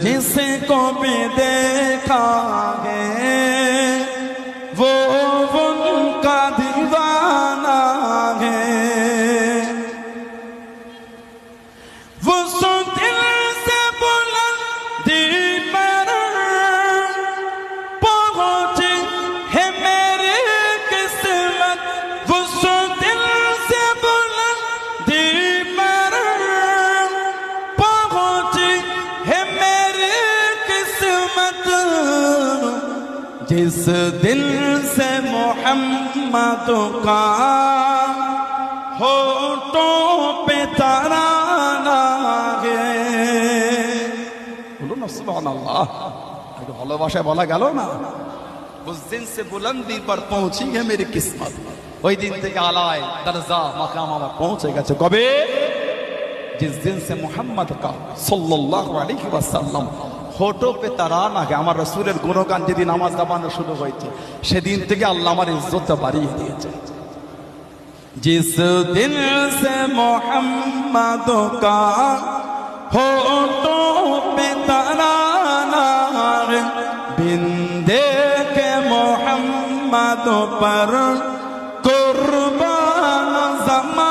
जिसको भी देखा है वो उनका दीवाना है। वो सो दिल से बुलंदी पर पहुंची है मेरी किस्मत। वो सो दिल से बुलंदी पर पहुंची है मेरी किस्मत। जिस दिल से मोहम्मद का होठों पे तराना है। बोलो ना सुभानअल्लाह। একটু ভালোবাসায় বলা গেল না। उस दिन से बुलंदी पर पहुंची है मेरी किस्मत। ওই দিন থেকে আলায় দরজা মাকাম আমার পৌঁছে গেছে কবে? जिस दिन से मोहम्मद का सल्लल्लाहु अलैहि वसल्लम होठों पे तराना है। আমার রাসূলের গুণগান যেদিন নামাজ দাবানো শুরু হয়েছে সেদিন থেকে আল্লাহ আমার ইজ্জতটা বাড়িয়ে দিয়েছে। जिस दिन से मोहम्मद का होठों पे तराना है बिंदे के मोहम्मद पर कुर्बान ज़माना